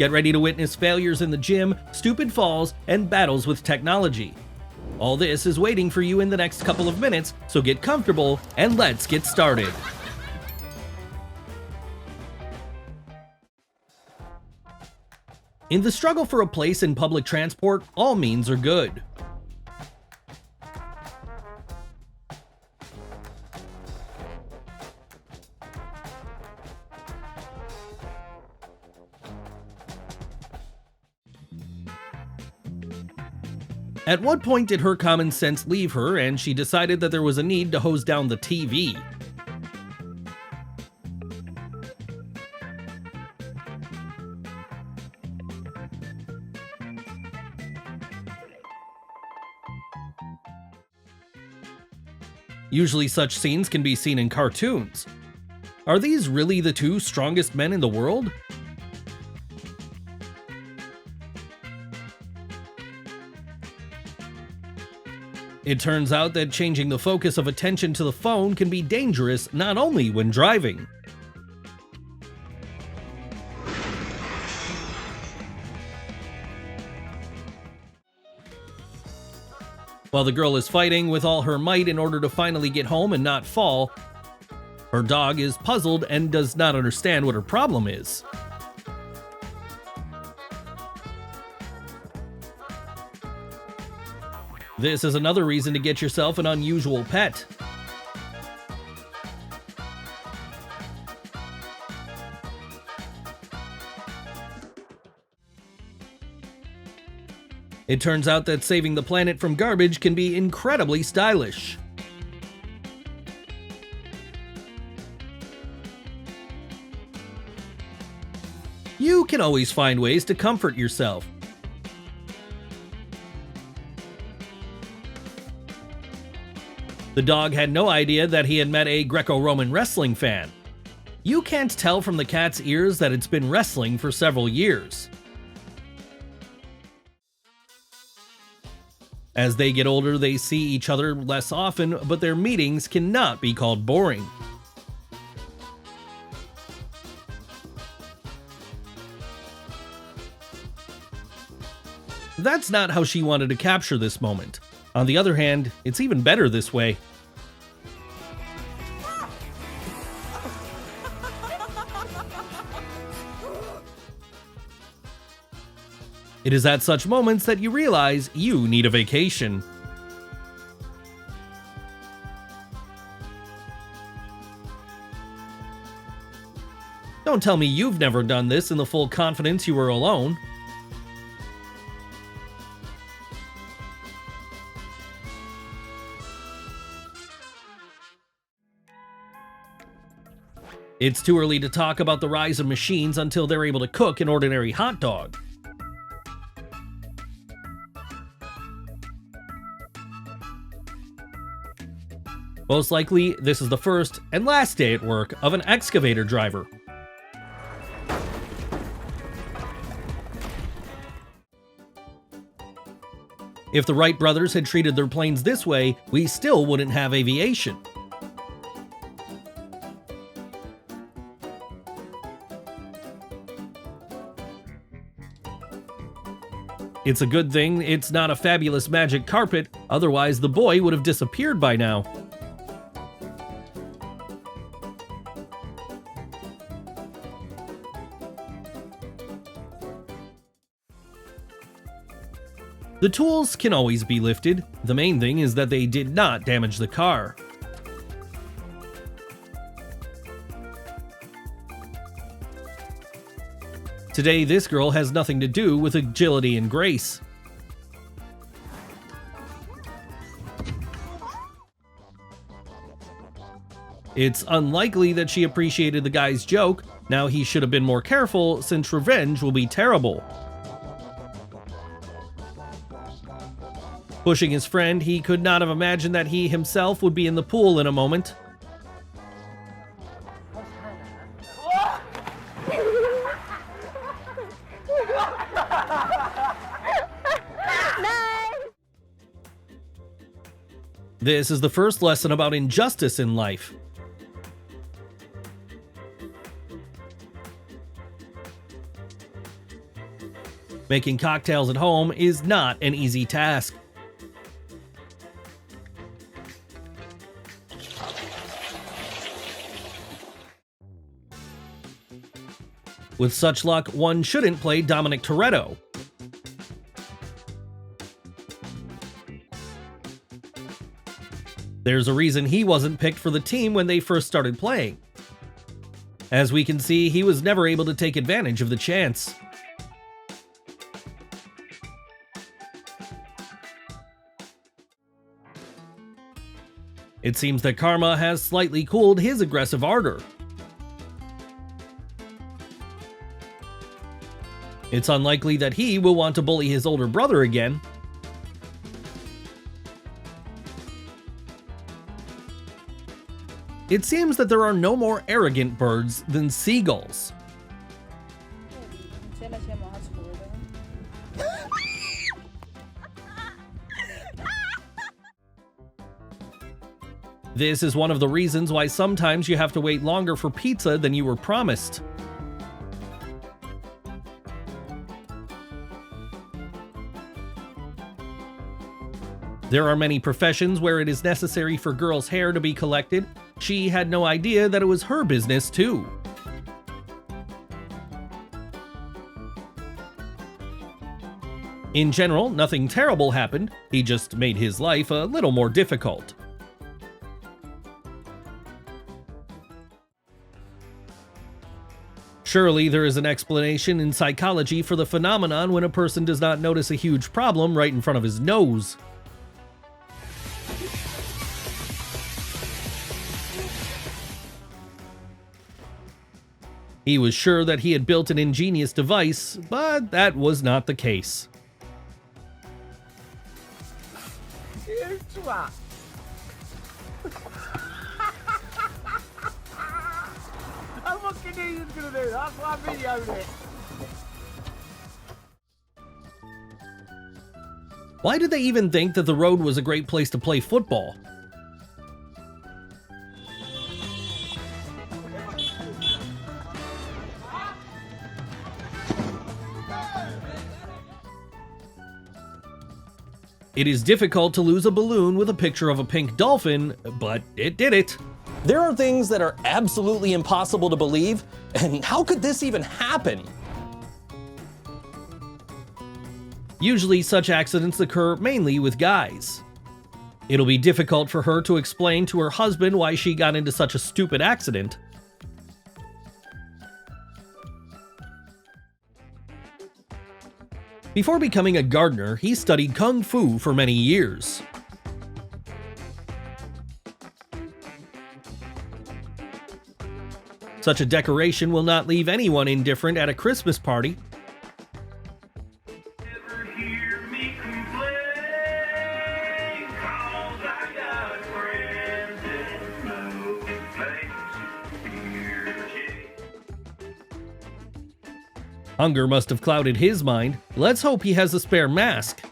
Get ready to witness failures in the gym, stupid falls, and battles with technology. All this is waiting for you in the next couple of minutes, so get comfortable and let's get started. In the struggle for a place in public transport, all means are good. At what point did her common sense leave her and she decided that there was a need to hose down the TV? Usually such scenes can be seen in cartoons. Are these really the two strongest men in the world? It turns out that changing the focus of attention to the phone can be dangerous not only when driving. While the girl is fighting with all her might in order to finally get home and not fall, her dog is puzzled and does not understand what her problem is. This is another reason to get yourself an unusual pet. It turns out that saving the planet from garbage can be incredibly stylish. You can always find ways to comfort yourself. The dog had no idea that he had met a Greco-Roman wrestling fan. You can't tell from the cat's ears that it's been wrestling for several years. As they get older, they see each other less often, but their meetings cannot be called boring. That's not how she wanted to capture this moment. On the other hand, it's even better this way. It is at such moments that you realize you need a vacation. Don't tell me you've never done this in the full confidence you were alone. It's too early to talk about the rise of machines until they're able to cook an ordinary hot dog. Most likely, this is the first and last day at work of an excavator driver. If the Wright brothers had treated their planes this way, we still wouldn't have aviation. It's a good thing it's not a fabulous magic carpet, otherwise the boy would have disappeared by now. The tools can always be lifted. The main thing is that they did not damage the car. Today, this girl has nothing to do with agility and grace. It's unlikely that she appreciated the guy's joke. Now he should have been more careful, since revenge will be terrible. Pushing his friend, he could not have imagined that he himself would be in the pool in a moment. This is the first lesson about injustice in life. Making cocktails at home is not an easy task. With such luck, one shouldn't play Dominic Toretto. There's a reason he wasn't picked for the team when they first started playing. As we can see, he was never able to take advantage of the chance. It seems that karma has slightly cooled his aggressive ardor. It's unlikely that he will want to bully his older brother again. It seems that there are no more arrogant birds than seagulls. This is one of the reasons why sometimes you have to wait longer for pizza than you were promised. There are many professions where it is necessary for girls' hair to be collected. She had no idea that it was her business too. In general, nothing terrible happened. He just made his life a little more difficult. Surely there is an explanation in psychology for the phenomenon when a person does not notice a huge problem right in front of his nose. He was sure that he had built an ingenious device, but that was not the case. Why did they even think that the road was a great place to play football? It is difficult to lose a balloon with a picture of a pink dolphin, but it did it. There are things that are absolutely impossible to believe, and how could this even happen? Usually such accidents occur mainly with guys. It'll be difficult for her to explain to her husband why she got into such a stupid accident. Before becoming a gardener, he studied Kung Fu for many years. Such a decoration will not leave anyone indifferent at a Christmas party. Hunger must have clouded his mind. Let's hope he has a spare mask.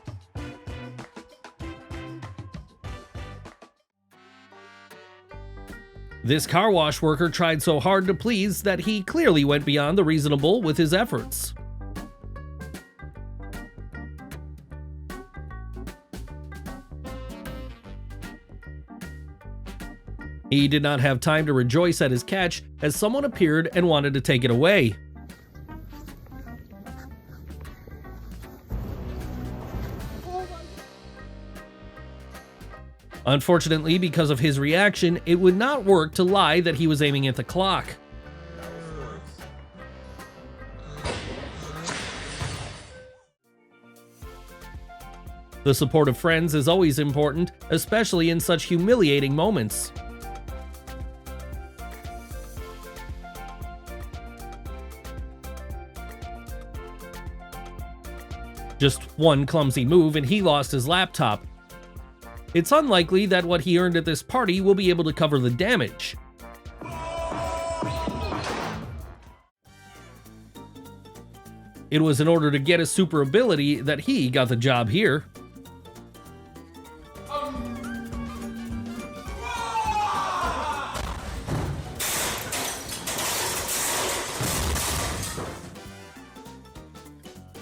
This car wash worker tried so hard to please that he clearly went beyond the reasonable with his efforts. He did not have time to rejoice at his catch as someone appeared and wanted to take it away. Unfortunately, because of his reaction, it would not work to lie that he was aiming at the clock. The support of friends is always important, especially in such humiliating moments. Just one clumsy move and he lost his laptop. It's unlikely that what he earned at this party will be able to cover the damage. It was in order to get a super ability that he got the job here.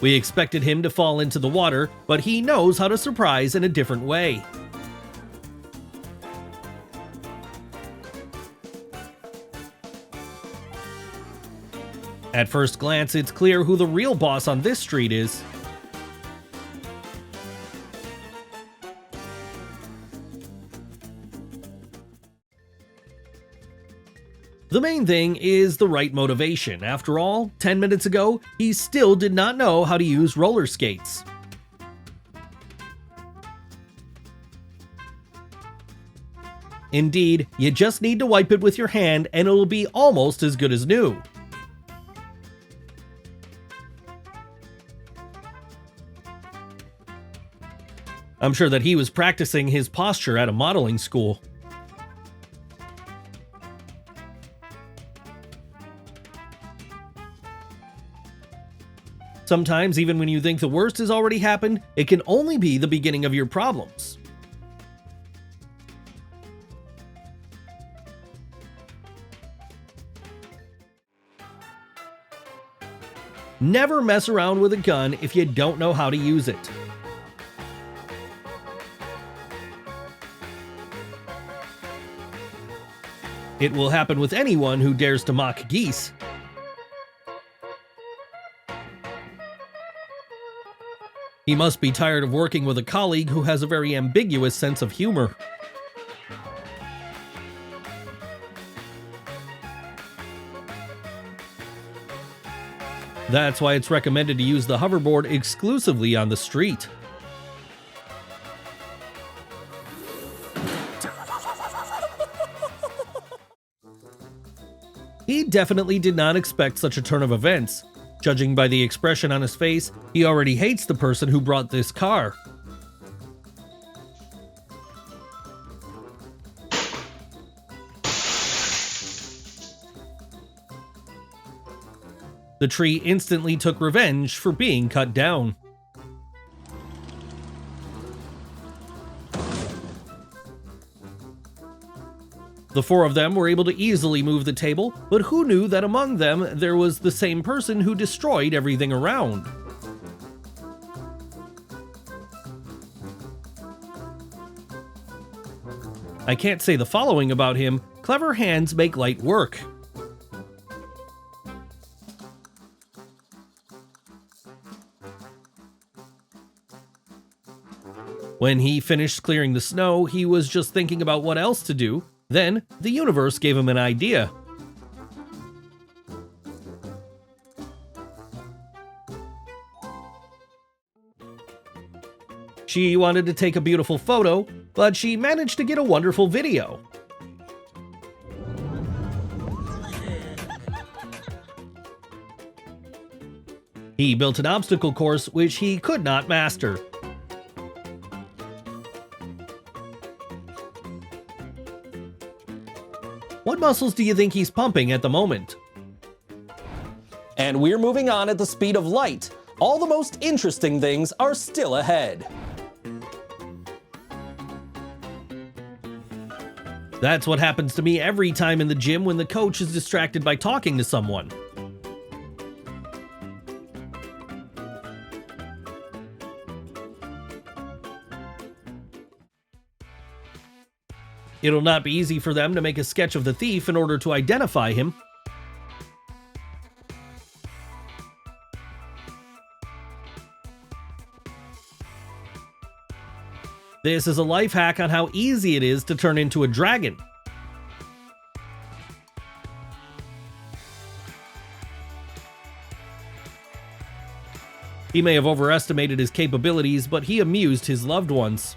We expected him to fall into the water, but he knows how to surprise in a different way. At first glance, it's clear who the real boss on this street is. The main thing is the right motivation. After all, 10 minutes ago, he still did not know how to use roller skates. Indeed, you just need to wipe it with your hand and it'll be almost as good as new. I'm sure that he was practicing his posture at a modeling school. Sometimes, even when you think the worst has already happened, it can only be the beginning of your problems. Never mess around with a gun if you don't know how to use it. It will happen with anyone who dares to mock geese. He must be tired of working with a colleague who has a very ambiguous sense of humor. That's why it's recommended to use the hoverboard exclusively on the street. He definitely did not expect such a turn of events. Judging by the expression on his face, he already hates the person who brought this car. The tree instantly took revenge for being cut down. The four of them were able to easily move the table, but who knew that among them there was the same person who destroyed everything around? I can't say the following about him: clever hands make light work. When he finished clearing the snow, he was just thinking about what else to do. Then, the universe gave him an idea. She wanted to take a beautiful photo, but she managed to get a wonderful video. He built an obstacle course which he could not master. What muscles do you think he's pumping at the moment? And we're moving on at the speed of light. All the most interesting things are still ahead. That's what happens to me every time in the gym when the coach is distracted by talking to someone. It'll not be easy for them to make a sketch of the thief in order to identify him. This is a life hack on how easy it is to turn into a dragon. He may have overestimated his capabilities, but he amused his loved ones.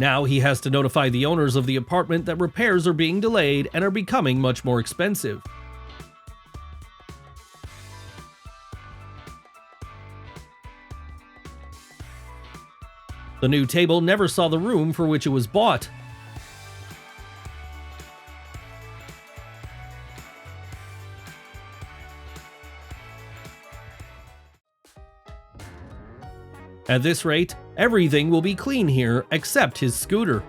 Now he has to notify the owners of the apartment that repairs are being delayed and are becoming much more expensive. The new table never saw the room for which it was bought. At this rate, everything will be clean here except his scooter.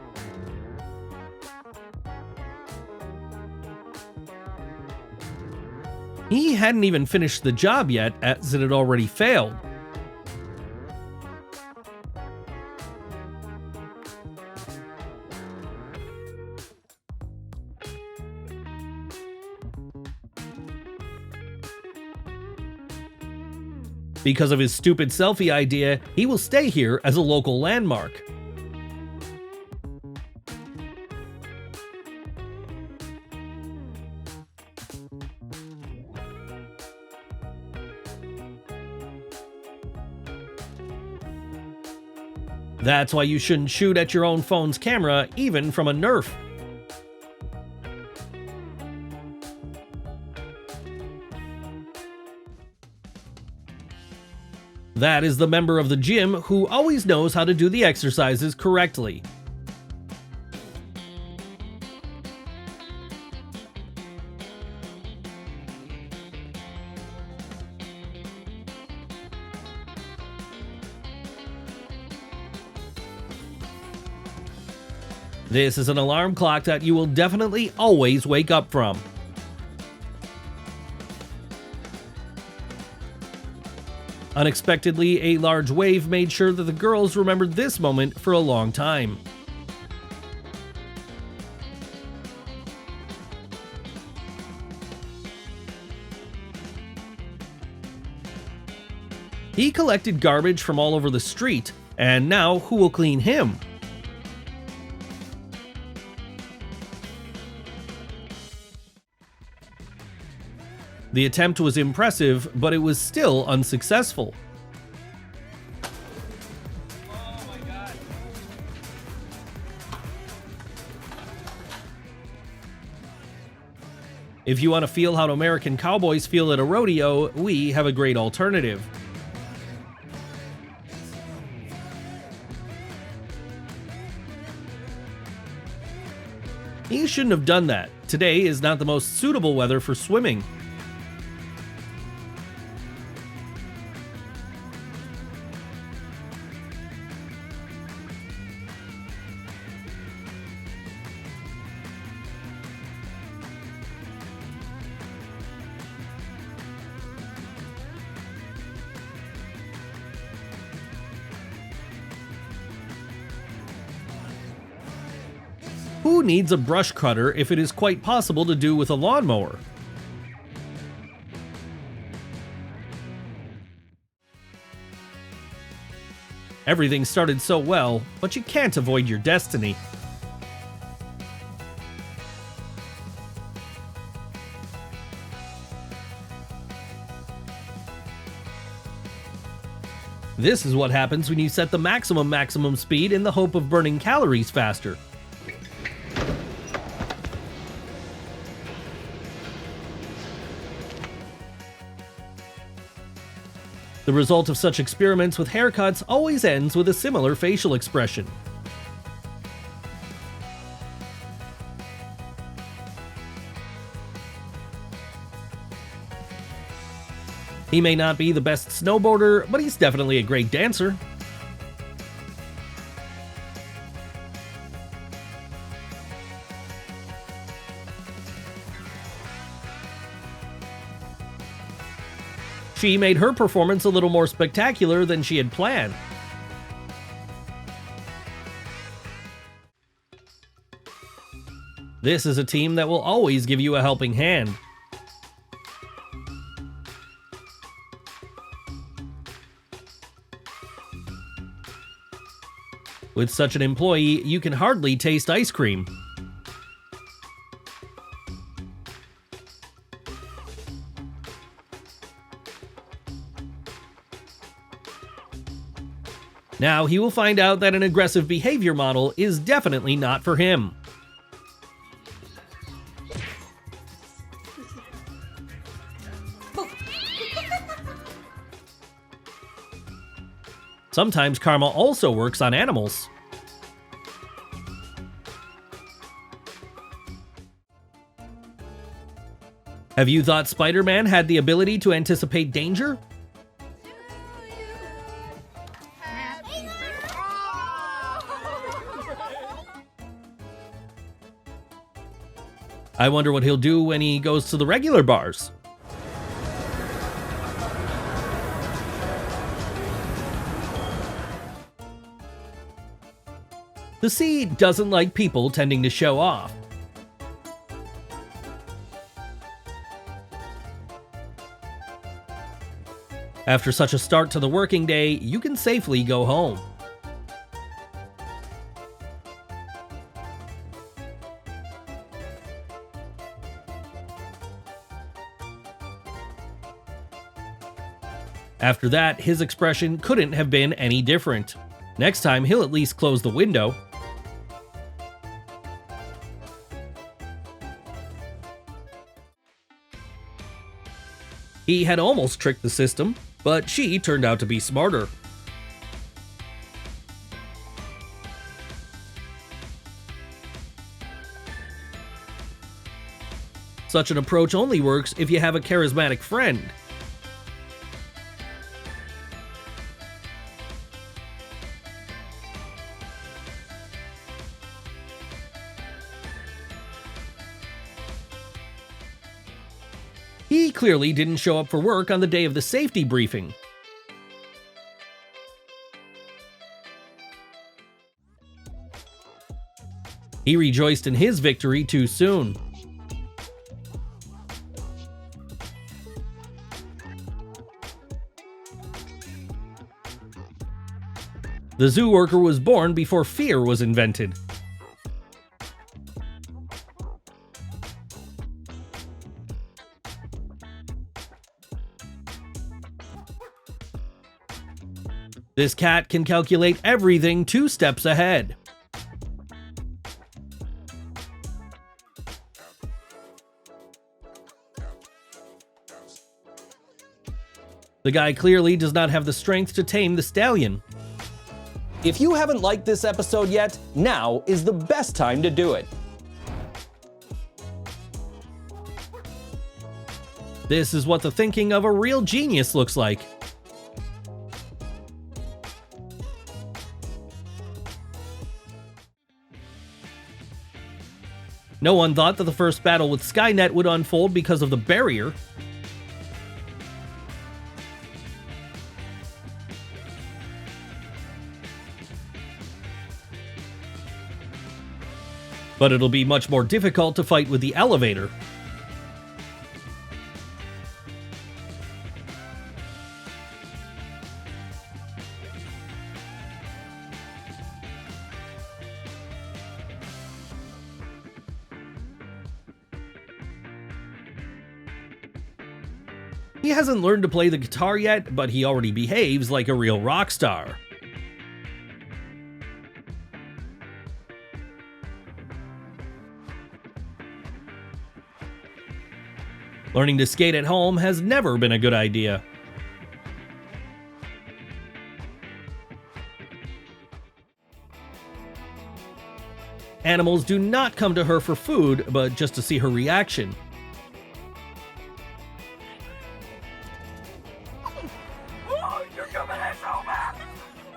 He hadn't even finished the job yet, as it had already failed. Because of his stupid selfie idea, he will stay here as a local landmark. That's why you shouldn't shoot at your own phone's camera, even from a Nerf. That is the member of the gym who always knows how to do the exercises correctly. This is an alarm clock that you will definitely always wake up from. Unexpectedly, a large wave made sure that the girls remembered this moment for a long time. He collected garbage from all over the street, and now who will clean him? The attempt was impressive, but it was still unsuccessful. Oh my God. If you want to feel how American cowboys feel at a rodeo, we have a great alternative. He shouldn't have done that. Today is not the most suitable weather for swimming. Who needs a brush cutter if it is quite possible to do with a lawnmower? Everything started so well, but you can't avoid your destiny. This is what happens when you set the maximum speed in the hope of burning calories faster. The result of such experiments with haircuts always ends with a similar facial expression. He may not be the best snowboarder, but he's definitely a great dancer. She made her performance a little more spectacular than she had planned. This is a team that will always give you a helping hand. With such an employee, you can hardly taste ice cream. Now he will find out that an aggressive behavior model is definitely not for him. Sometimes karma also works on animals. Have you thought Spider-Man had the ability to anticipate danger? I wonder what he'll do when he goes to the regular bars. The sea doesn't like people tending to show off. After such a start to the working day, you can safely go home. After that, his expression couldn't have been any different. Next time, he'll at least close the window. He had almost tricked the system, but she turned out to be smarter. Such an approach only works if you have a charismatic friend. He clearly didn't show up for work on the day of the safety briefing. He rejoiced in his victory too soon. The zoo worker was born before fear was invented. This cat can calculate everything 2 steps ahead. The guy clearly does not have the strength to tame the stallion. If you haven't liked this episode yet, now is the best time to do it. This is what the thinking of a real genius looks like. No one thought that the first battle with Skynet would unfold because of the barrier. But it'll be much more difficult to fight with the elevator. He hasn't learned to play the guitar yet, but he already behaves like a real rock star. Learning to skate at home has never been a good idea. Animals do not come to her for food, but just to see her reaction. Oh, you're coming in so bad!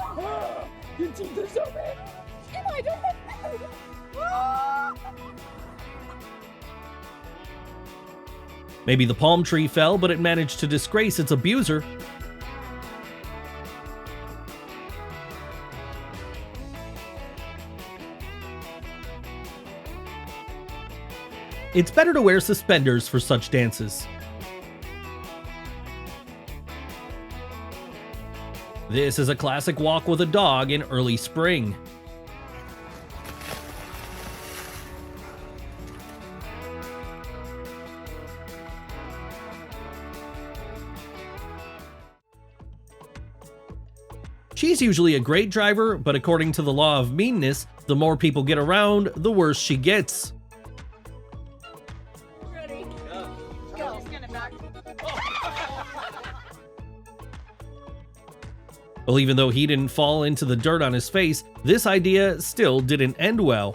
Oh, your teeth are so big! Am I doing it? Oh! Maybe the palm tree fell, but it managed to disgrace its abuser. It's better to wear suspenders for such dances. This is a classic walk with a dog in early spring. She's usually a great driver, but according to the law of meanness, the more people get around, the worse she gets. Ready? Go. Go. Stand it back. Well, even though he didn't fall into the dirt on his face, this idea still didn't end well.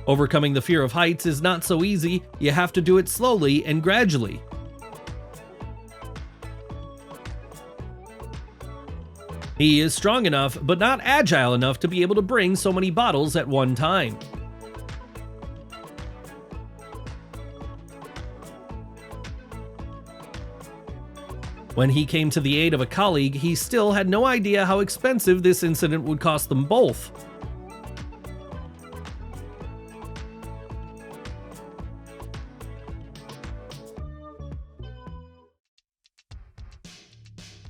Overcoming the fear of heights is not so easy. You have to do it slowly and gradually. He is strong enough, but not agile enough to be able to bring so many bottles at one time. When he came to the aid of a colleague, he still had no idea how expensive this incident would cost them both.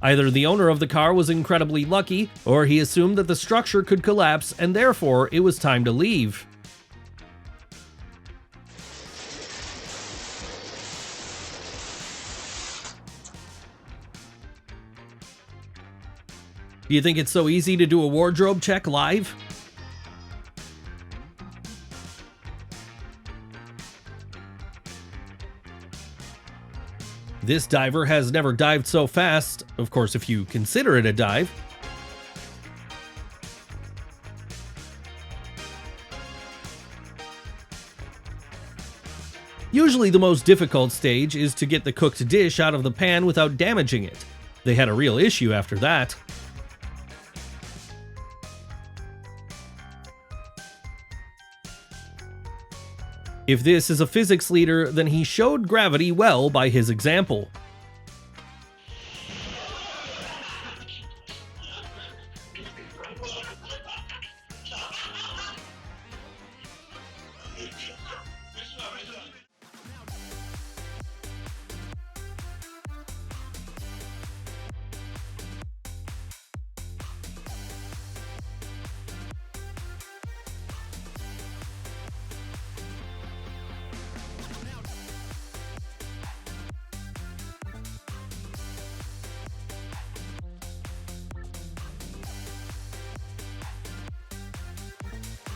Either the owner of the car was incredibly lucky, or he assumed that the structure could collapse and therefore it was time to leave. Do you think it's so easy to do a wardrobe check live? This diver has never dived so fast, of course if you consider it a dive. Usually the most difficult stage is to get the cooked dish out of the pan without damaging it. They had a real issue after that. If this is a physics leader, then he showed gravity well by his example.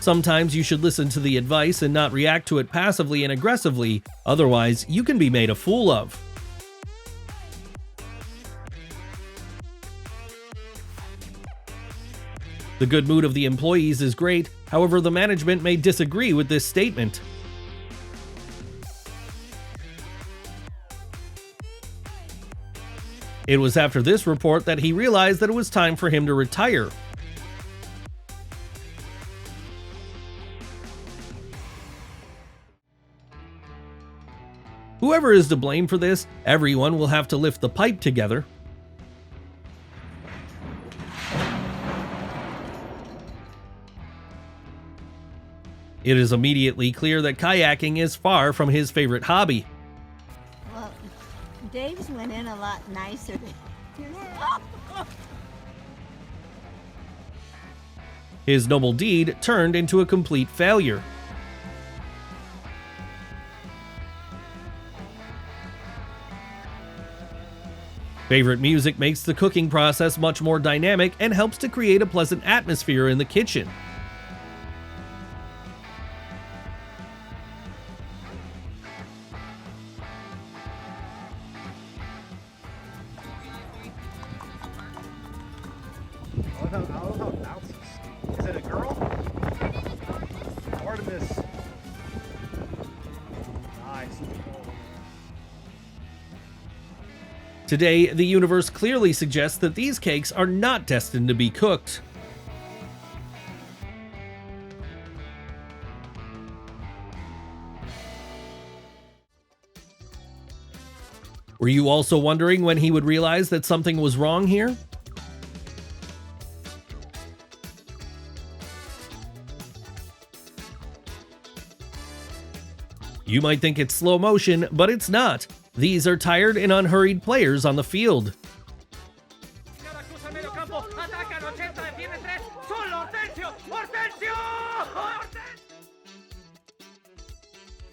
Sometimes you should listen to the advice and not react to it passively and aggressively, otherwise you can be made a fool of. The good mood of the employees is great, however the management may disagree with this statement. It was after this report that he realized that it was time for him to retire. Whoever is to blame for this, everyone will have to lift the pipe together. It is immediately clear that kayaking is far from his favorite hobby. Well, Dave's went in a lot nicer than His noble deed turned into a complete failure. Favorite music makes the cooking process much more dynamic and helps to create a pleasant atmosphere in the kitchen. I love how it bounces. Is it a girl? Artemis. Nice. Today, the universe clearly suggests that these cakes are not destined to be cooked. Were you also wondering when he would realize that something was wrong here? You might think it's slow motion, but it's not. These are tired and unhurried players on the field.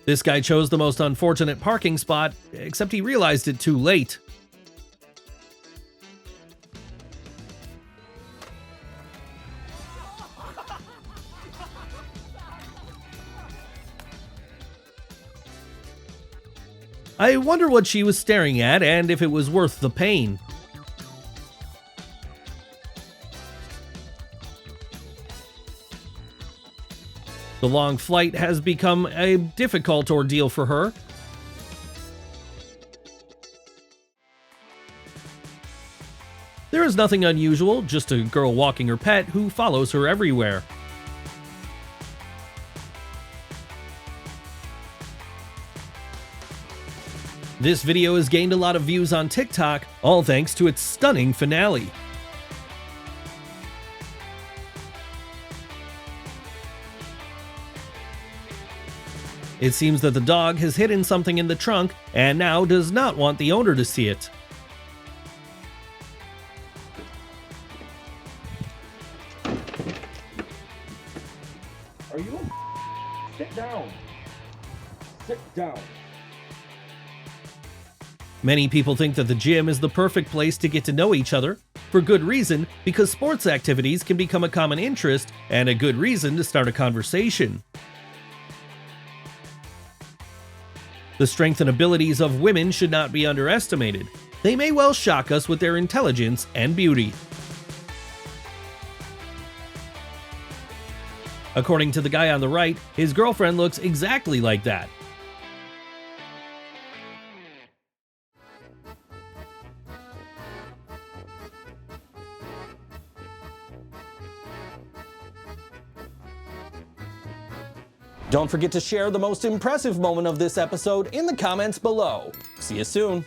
This guy chose the most unfortunate parking spot, except he realized it too late. I wonder what she was staring at and if it was worth the pain. The long flight has become a difficult ordeal for her. There is nothing unusual, just a girl walking her pet who follows her everywhere. This video has gained a lot of views on TikTok, all thanks to its stunning finale. It seems that the dog has hidden something in the trunk and now does not want the owner to see it. Are you? Sit down. Sit down. Many people think that the gym is the perfect place to get to know each other, for good reason, because sports activities can become a common interest and a good reason to start a conversation. The strength and abilities of women should not be underestimated. They may well shock us with their intelligence and beauty. According to the guy on the right, his girlfriend looks exactly like that. Don't forget to share the most impressive moment of this episode in the comments below. See you soon.